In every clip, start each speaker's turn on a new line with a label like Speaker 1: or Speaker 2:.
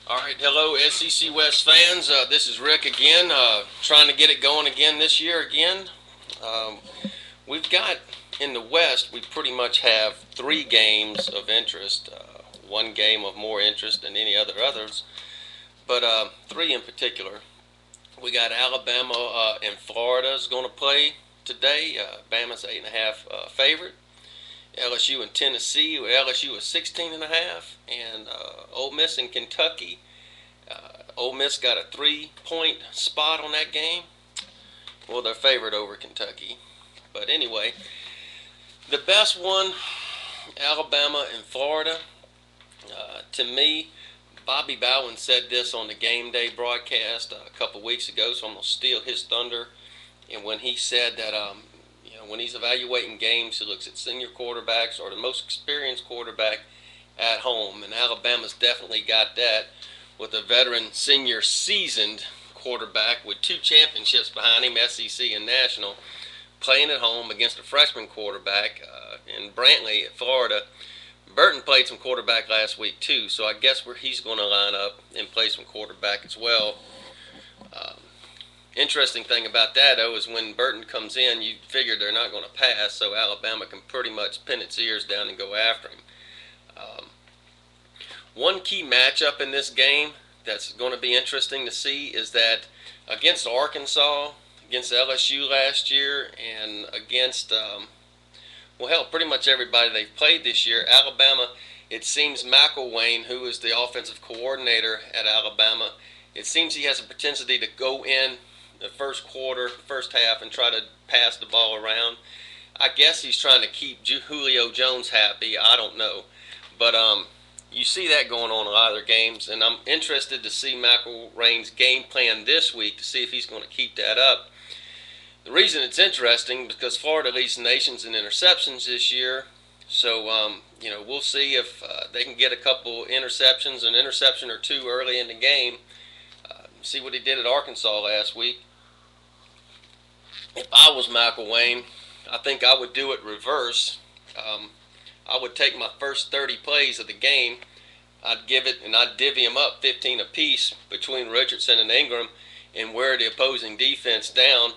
Speaker 1: All right, hello SEC West fans. This is Rick again, trying to get it going again this year again. Um, we've got in the West, we pretty much have three games of interest. One game of more interest than any others, but three in particular. We got Alabama and Florida is going to play today. Bama's 8.5 favorite. LSU and Tennessee. LSU is 16.5, and Ole Miss and Kentucky. Ole Miss got a 3-point spot on that game. Well, they're favored over Kentucky. But anyway, the best one, Alabama and Florida. To me, Bobby Bowden said this on the game day broadcast a couple weeks ago, so I'm going to steal his thunder. And when he said that, when he's evaluating games, he looks at senior quarterbacks or the most experienced quarterback at home. And Alabama's definitely got that, with a veteran, senior, seasoned quarterback with 2 championships behind him, SEC and National, playing at home against a freshman quarterback in Brantley at Florida. Burton played some quarterback last week too, so I guess where he's going to line up and play some quarterback as well. Interesting thing about that, though, is when Burton comes in, you figure they're not going to pass, so Alabama can pretty much pin its ears down and go after him. One key matchup in this game that's going to be interesting to see is that against Arkansas, against LSU last year, and against, well, hell, pretty much everybody they've played this year, Alabama, it seems McElwain, who is the offensive coordinator at Alabama, it seems he has a propensity to go in the first quarter, first half, and try to pass the ball around. I guess he's trying to keep Julio Jones happy. I don't know. But you see that going on in a lot of their games, and I'm interested to see McElwain's game plan this week to see if he's going to keep that up. The reason it's interesting because Florida leads the nations in interceptions this year, so we'll see if they can get a couple interceptions, an interception or two early in the game. See what he did at Arkansas last week. If I was McElwain, I think I would do it reverse. I would take my first 30 plays of the game. I'd give it and I'd divvy them up 15 apiece between Richardson and Ingram and wear the opposing defense down,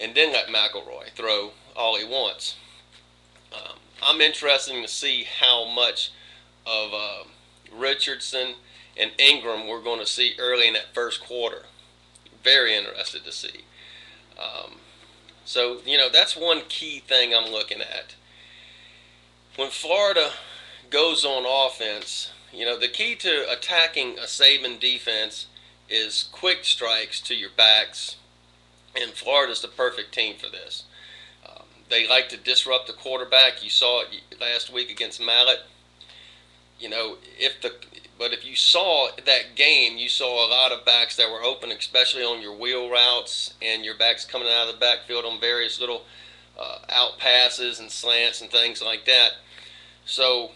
Speaker 1: and then let McElroy throw all he wants. I'm interested to see how much of Richardson and Ingram we're going to see early in that first quarter. Very interested to see. So, that's one key thing I'm looking at. When Florida goes on offense, the key to attacking a Saban defense is quick strikes to your backs, and Florida's the perfect team for this. They like to disrupt the quarterback. You saw it last week against Mallet. But if you saw that game, you saw a lot of backs that were open, especially on your wheel routes and your backs coming out of the backfield on various little out passes and slants and things like that. So,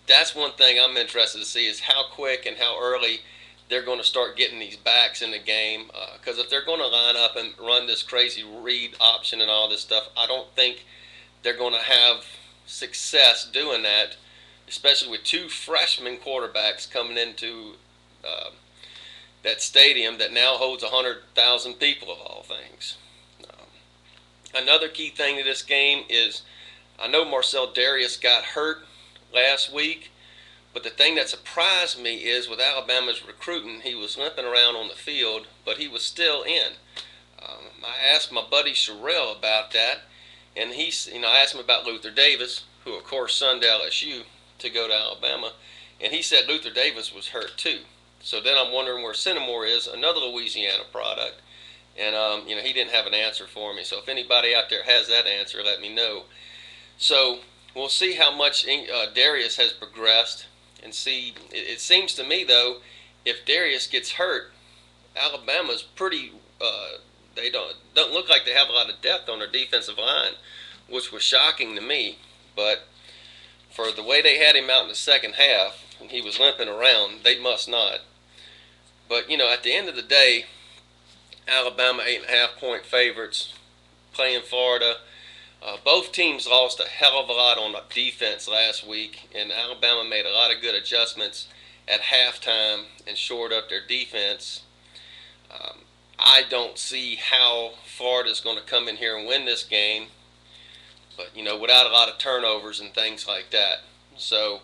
Speaker 1: that's one thing I'm interested to see is how quick and how early they're going to start getting these backs in the game. Because if they're going to line up and run this crazy read option and all this stuff, I don't think they're going to have success doing that, especially with 2 freshman quarterbacks coming into that stadium that now holds 100,000 people of all things. Another key thing to this game is I know Marcel Darius got hurt last week, but the thing that surprised me is with Alabama's recruiting, he was limping around on the field, but he was still in. I asked my buddy Sherrill about that, and I asked him about Luther Davis, who of course signed LSU to go to Alabama, and he said Luther Davis was hurt too. So then I'm wondering where Cinnamore is, another Louisiana product, and he didn't have an answer for me. So if anybody out there has that answer, let me know. So we'll see how much Darius has progressed, and see. It seems to me though, if Darius gets hurt, Alabama's pretty. They don't look like they have a lot of depth on their defensive line, which was shocking to me. But for the way they had him out in the second half, and he was limping around, they must not. But at the end of the day, Alabama 8.5-point favorites playing Florida. Both teams lost a hell of a lot on defense last week, and Alabama made a lot of good adjustments at halftime and shored up their defense. I don't see how Florida's going to come in here and win this game, but without a lot of turnovers and things like that. So,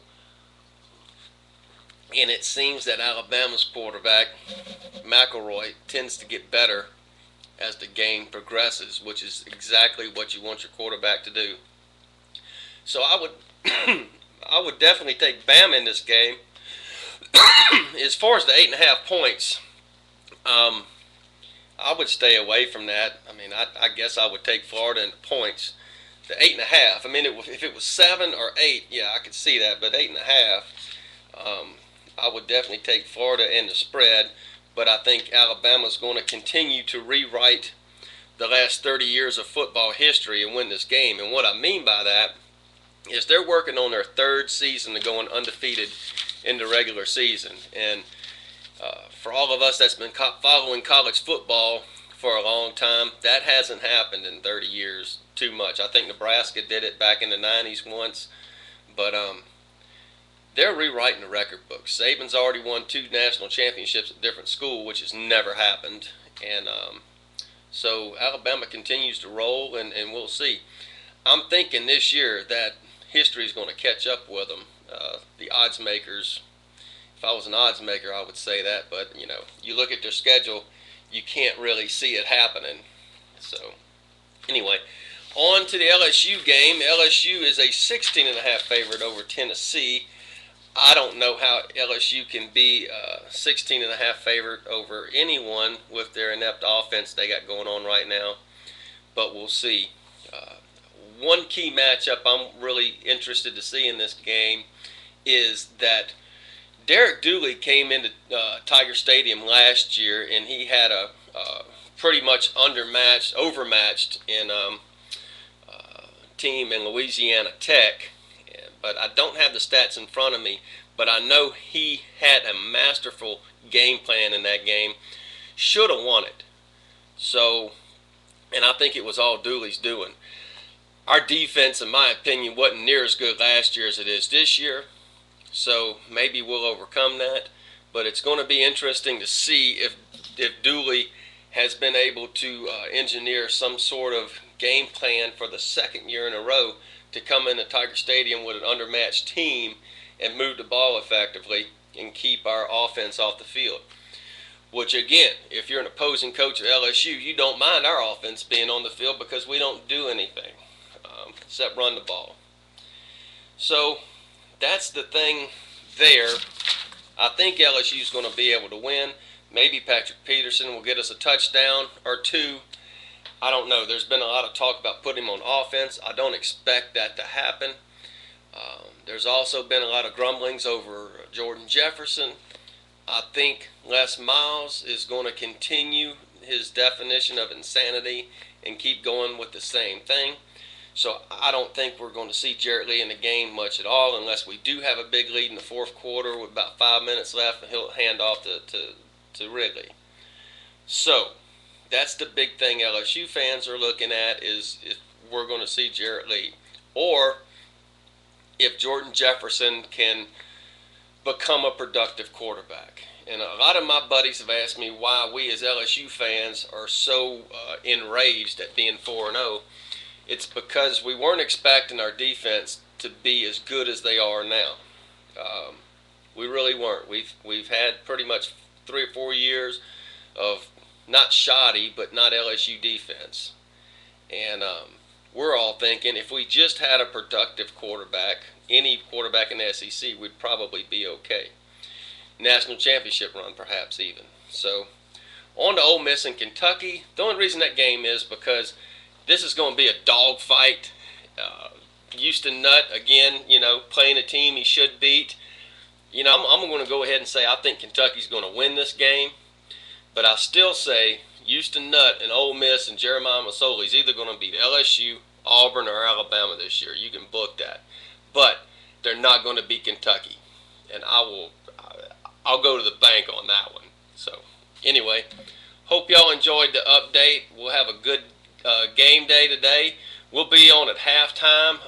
Speaker 1: and it seems that Alabama's quarterback McElroy tends to get better as the game progresses, which is exactly what you want your quarterback to do. So I would I would definitely take Bama in this game. As far as the 8.5 points, I would stay away from that. I mean, I guess I would take Florida in the points. The 8.5. I mean, if it was 7 or 8, yeah, I could see that. But 8.5, I would definitely take Florida in the spread. But I think Alabama's going to continue to rewrite the last 30 years of football history and win this game. And what I mean by that is they're working on their 3rd season of going undefeated in the regular season. And for all of us that's been following college football for a long time, that hasn't happened in 30 years too much. I think Nebraska did it back in the 90s once, but they're rewriting the record book. Saban's already won 2 national championships at different schools, which has never happened. And so Alabama continues to roll, and we'll see. I'm thinking this year that history is going to catch up with them. The odds makers, if I was an odds maker, I would say that. But, you look at their schedule, you can't really see it happening. So, anyway, on to the LSU game. LSU is a 16.5 favorite over Tennessee. I don't know how LSU can be a 16.5 favorite over anyone with their inept offense they got going on right now. But we'll see. One key matchup I'm really interested to see in this game is that Derek Dooley came into Tiger Stadium last year, and he had a pretty much overmatched in team in Louisiana Tech. But I don't have the stats in front of me, but I know he had a masterful game plan in that game. Should have won it. So, and I think it was all Dooley's doing. Our defense, in my opinion, wasn't near as good last year as it is this year. So maybe we'll overcome that. But it's going to be interesting to see if Dooley has been able to engineer some sort of game plan for the 2nd year in a row to come into Tiger Stadium with an undermatched team and move the ball effectively and keep our offense off the field. Which, again, if you're an opposing coach at LSU, you don't mind our offense being on the field because we don't do anything except run the ball. So that's the thing there. I think LSU is going to be able to win. Maybe Patrick Peterson will get us a touchdown or 2. I don't know. There's been a lot of talk about putting him on offense. I don't expect that to happen. There's also been a lot of grumblings over Jordan Jefferson. I think Les Miles is going to continue his definition of insanity and keep going with the same thing. So I don't think we're going to see Jarrett Lee in the game much at all unless we do have a big lead in the 4th quarter with about 5 minutes left, and he'll hand off to Ridley. So that's the big thing LSU fans are looking at, is if we're going to see Jarrett Lee, or if Jordan Jefferson can become a productive quarterback. And a lot of my buddies have asked me why we as LSU fans are so enraged at being 4-0. It's because we weren't expecting our defense to be as good as they are now. We really weren't. We've had pretty much 3 or 4 years of not shoddy, but not LSU defense. And we're all thinking if we just had a productive quarterback, any quarterback in the SEC, we'd probably be okay. National championship run, perhaps even. So, on to Ole Miss and Kentucky. The only reason that game is because this is going to be a dogfight. Houston Nutt, again, playing a team he should beat. I'm going to go ahead and say I think Kentucky's going to win this game. But I still say Houston Nutt and Ole Miss and Jeremiah Masoli is either going to beat LSU, Auburn, or Alabama this year. You can book that. But they're not going to beat Kentucky. And I'll go to the bank on that one. So, anyway, hope y'all enjoyed the update. We'll have a good game day today. We'll be on at halftime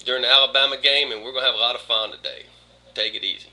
Speaker 1: during the Alabama game, and we're going to have a lot of fun today. Take it easy.